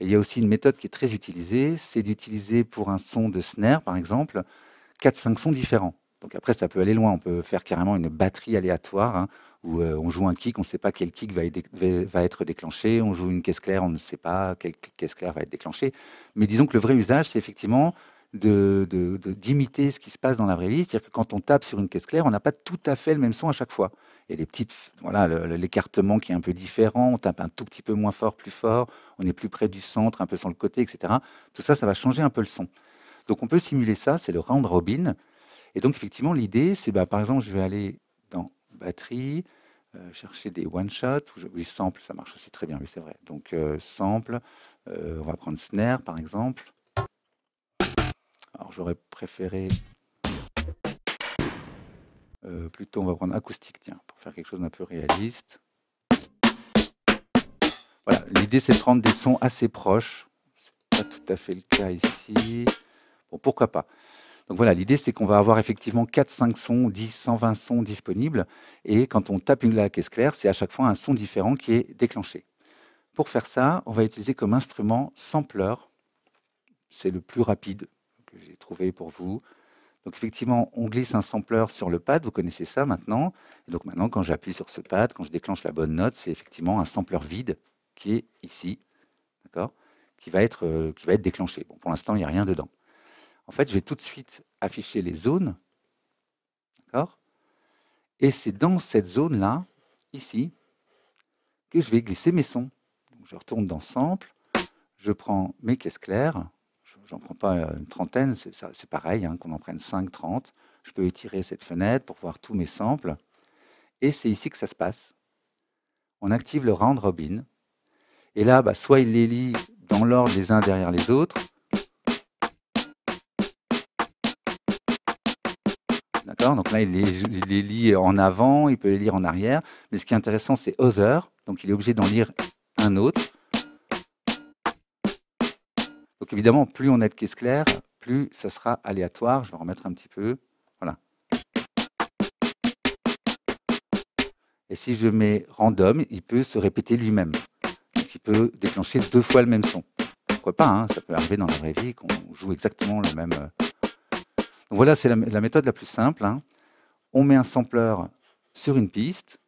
Et il y a aussi une méthode qui est très utilisée, c'est d'utiliser pour un son de snare, par exemple, 4-5 sons différents. Donc après, ça peut aller loin. On peut faire carrément une batterie aléatoire, hein, où on joue un kick, on ne sait pas quel kick va être déclenché. On joue une caisse claire, on ne sait pas quelle caisse claire va être déclenchée. Mais disons que le vrai usage, c'est effectivement d'imiter ce qui se passe dans la vraie vie. C'est-à-dire que quand on tape sur une caisse claire, on n'a pas tout à fait le même son à chaque fois. Il y a des petites, voilà, l'écartement qui est un peu différent. On tape un tout petit peu moins fort, plus fort. On est plus près du centre, un peu sur le côté, etc. Tout ça, ça va changer un peu le son. Donc on peut simuler ça, c'est le round robin. Et donc effectivement, l'idée, c'est par exemple, je vais aller dans batterie, chercher des one shot, oui, sample, ça marche aussi très bien, oui, c'est vrai. Donc sample, on va prendre snare par exemple. Alors j'aurais préféré, plutôt, on va prendre acoustique, tiens, pour faire quelque chose d'un peu réaliste. Voilà, l'idée c'est de prendre des sons assez proches. C'est pas tout à fait le cas ici. Bon, pourquoi pas. Donc voilà, l'idée c'est qu'on va avoir effectivement 4-5 sons, 10, 120 sons disponibles. Et quand on tape la caisse claire, c'est à chaque fois un son différent qui est déclenché. Pour faire ça, on va utiliser comme instrument sampler. C'est le plus rapide que j'ai trouvé pour vous. Donc effectivement, on glisse un sampler sur le pad, vous connaissez ça maintenant. Et donc maintenant, quand j'appuie sur ce pad, quand je déclenche la bonne note, c'est effectivement un sampler vide qui est ici, d'accord, qui va être déclenché. Bon, pour l'instant, il n'y a rien dedans. En fait, je vais tout de suite afficher les zones, d'accord. Et c'est dans cette zone-là, ici, que je vais glisser mes sons. Donc, je retourne dans Sample, je prends mes caisses claires, j'en prends pas une trentaine, c'est pareil, hein, qu'on en prenne 5, 30. Je peux étirer cette fenêtre pour voir tous mes samples. Et c'est ici que ça se passe. On active le round robin. Et là, soit il les lit dans l'ordre les uns derrière les autres. D'accord. Donc là, il les lit en avant, il peut les lire en arrière. Mais ce qui est intéressant, c'est Other. Donc il est obligé d'en lire un autre. Donc évidemment, plus on a de caisse claire, plus ça sera aléatoire. Je vais remettre un petit peu. Voilà. Et si je mets random, il peut se répéter lui-même. Donc il peut déclencher 2 fois le même son. Pourquoi pas, hein, ça peut arriver dans la vraie vie qu'on joue exactement le même. Donc voilà, c'est la méthode la plus simple, hein. On met un sampler sur une piste,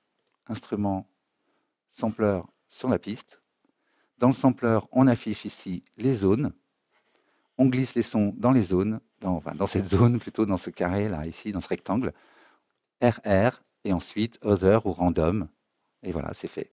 instrument sampler sur la piste. Dans le sampler, on affiche ici les zones. On glisse les sons dans les zones, dans cette zone plutôt, dans ce carré là, ici, dans ce rectangle. RR, et ensuite Other ou Random. Et voilà, c'est fait.